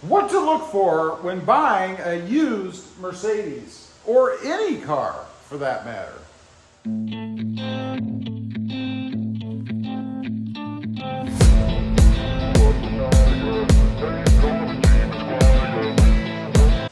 What to look for when buying a used Mercedes, or any car for that matter.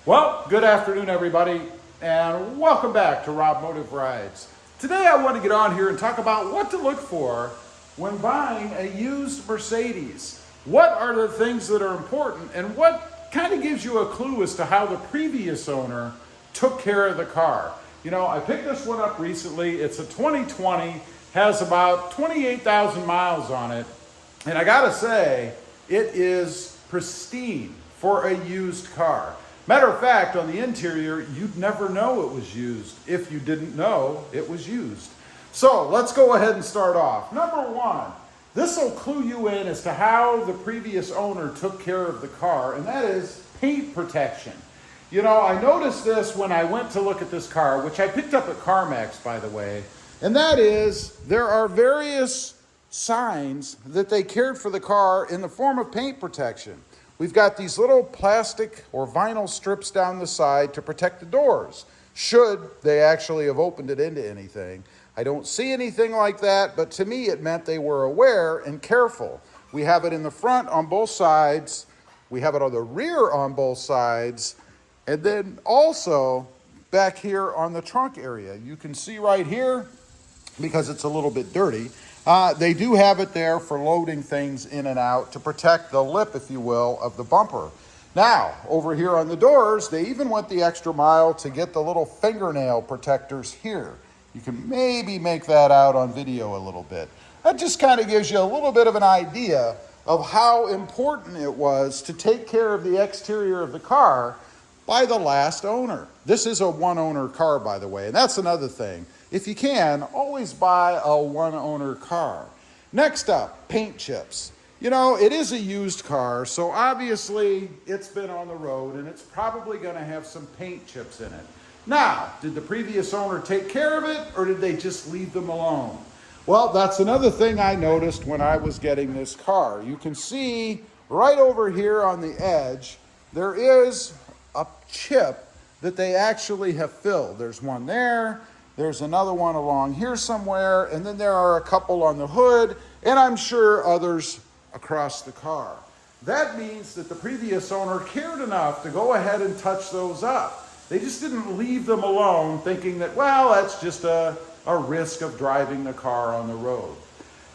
Well, good afternoon everybody, and welcome back to Rob Motive Rides. Today I want to get on here and talk about what to look for when buying a used Mercedes. What are the things that are important, and what kind of gives you a clue as to how the previous owner took care of the car? You know, I picked this one up recently. It's a 2020, has about 28,000 miles on it, and I gotta say, it is pristine for a used car. Matter of fact, on the interior, you'd never know it was used if you didn't know it was used. So let's go ahead and start off. Number one, this will clue you in as to how the previous owner took care of the car, and that is paint protection. You know, I noticed this when I went to look at this car, which I picked up at CarMax, by the way, and that is there are various signs that they cared for the car in the form of paint protection. We've got these little plastic or vinyl strips down the side to protect the doors, should they actually have opened it into anything. I don't see anything like that, but to me it meant they were aware and careful. We have it in the front on both sides, we have it on the rear on both sides, and then also back here on the trunk area. You can see right here, because it's a little bit dirty, they do have it there for loading things in and out to protect the lip, if you will, of the bumper. Now, over here on the doors, they even went the extra mile to get the little fingernail protectors here. You can maybe make that out on video a little bit. That just kind of gives you a little bit of an idea of how important it was to take care of the exterior of the car by the last owner. This is a one-owner car, by the way, and that's another thing. If you can, always buy a one-owner car. Next up, paint chips. You know, it is a used car, so obviously it's been on the road and it's probably going to have some paint chips in it. Now, did the previous owner take care of it, or did they just leave them alone? Well, that's another thing I noticed when I was getting this car. You can see right over here on the edge, there is a chip that they actually have filled. There's one there, there's another one along here somewhere, and then there are a couple on the hood, and I'm sure others across the car. That means that the previous owner cared enough to go ahead and touch those up. They just didn't leave them alone thinking that, well, that's just a risk of driving the car on the road.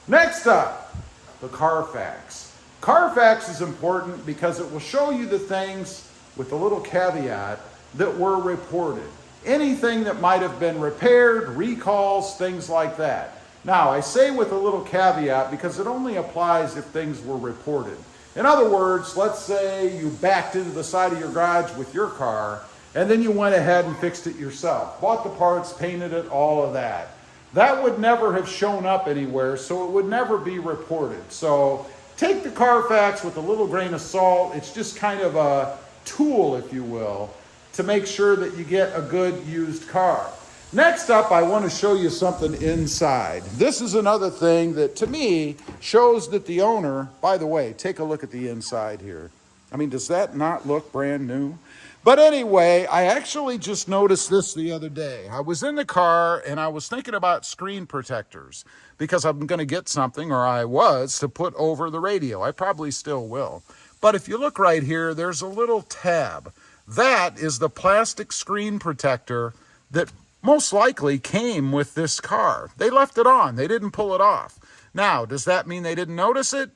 Next up, the Carfax. Carfax is important because it will show you the things with a little caveat that were reported. Anything that might have been repaired, recalls, things like that. Now, I say with a little caveat because it only applies if things were reported. In other words, let's say you backed into the side of your garage with your car, and then you went ahead and fixed it yourself. Bought the parts, painted it, all of that. That would never have shown up anywhere, so it would never be reported. So take the Carfax with a little grain of salt. It's just kind of a tool, if you will, to make sure that you get a good used car. Next up, I want to show you something inside. This is another thing that, to me, shows that the owner, by the way, take a look at the inside here. I mean, does that not look brand new? But anyway, I actually just noticed this the other day. I was in the car and I was thinking about screen protectors because I'm going to get something, or I was, to put over the radio. I probably still will. But if you look right here, there's a little tab. That is the plastic screen protector that most likely came with this car. They left it on. They didn't pull it off. Now, does that mean they didn't notice it?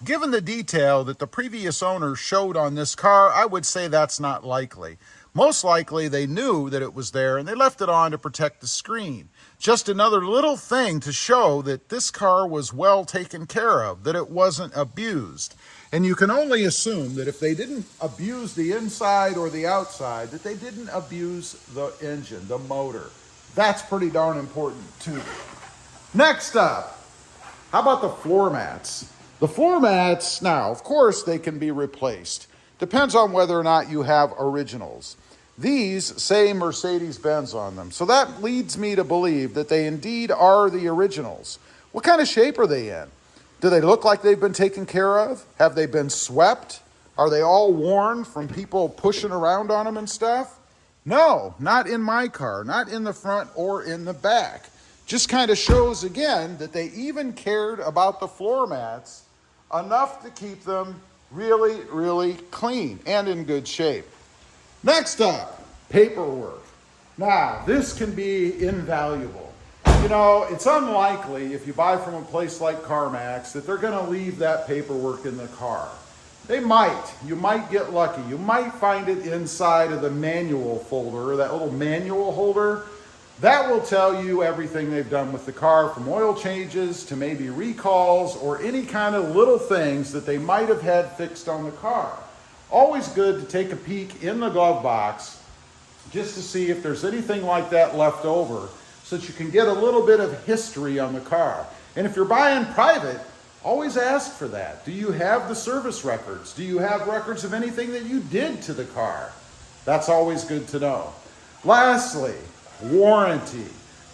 Given the detail that the previous owner showed on this car, I would say that's not likely. Most likely they knew that it was there and they left it on to protect the screen. Just another little thing to show that this car was well taken care of, that it wasn't abused. And you can only assume that if they didn't abuse the inside or the outside, that they didn't abuse the engine, the motor. That's pretty darn important too. Next up, how about the floor mats? The floor mats, now, of course, they can be replaced. Depends on whether or not you have originals. These say MERCEDES-BENZ on them, so that leads me to believe that they indeed are the originals. What kind of shape are they in? Do they look like they've been taken care of? Have they been swept? Are they all worn from people pushing around on them and stuff? No, not in my car, not in the front or in the back. Just kind of shows again that they even cared about the floor mats enough to keep them really, really clean and in good shape. Next up, paperwork. Now, this can be invaluable. You know, it's unlikely if you buy from a place like CarMax that they're going to leave that paperwork in the car. They might. You might get lucky. You might find it inside of the manual folder, that little manual holder. That will tell you everything they've done with the car, from oil changes to maybe recalls or any kind of little things that they might have had fixed on the car. Always good to take a peek in the glove box just to see if there's anything like that left over so that you can get a little bit of history on the car. And if you're buying private, always ask for that. Do you have the service records? Do you have records of anything that you did to the car? That's always good to know. Lastly, warranty.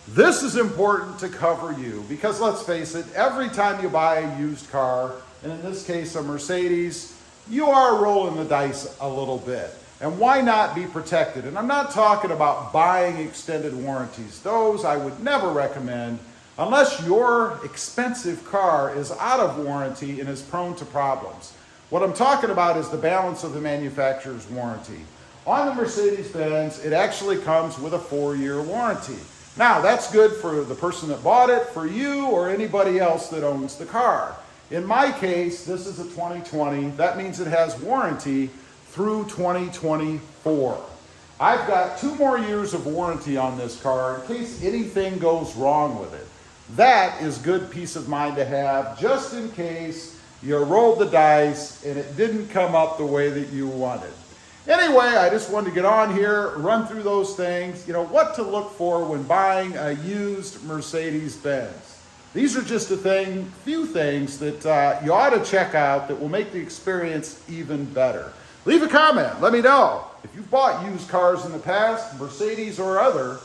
This is important to cover you because let's face it, every time you buy a used car, and in this case a Mercedes, you are rolling the dice a little bit. And why not be protected? And I'm not talking about buying extended warranties. Those I would never recommend unless your expensive car is out of warranty and is prone to problems. What I'm talking about is the balance of the manufacturer's warranty. On the Mercedes-Benz, it actually comes with a 4-year warranty. Now, that's good for the person that bought it, for you, or anybody else that owns the car. In my case, this is a 2020. That means it has warranty through 2024. I've got 2 more years of warranty on this car in case anything goes wrong with it. That is good peace of mind to have, just in case you rolled the dice and it didn't come up the way that you wanted. Anyway, I just wanted to get on here, run through those things, what to look for when buying a used Mercedes-Benz. These are just a few things that you ought to check out that will make the experience even better. Leave a comment, let me know. If you've bought used cars in the past, Mercedes or other,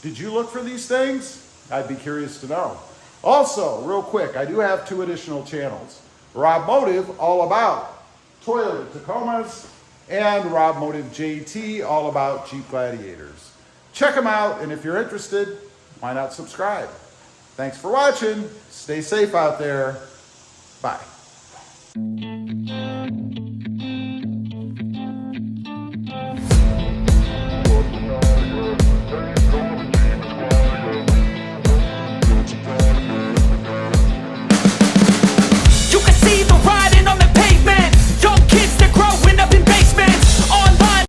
did you look for these things? I'd be curious to know. Also, real quick, I do have 2 additional channels. Rob Motive, all about Toyota Tacomas, and Rob Motive JT, all about Jeep Gladiators. Check them out, and if you're interested, why not subscribe? Thanks for watching. Stay safe out there. Bye.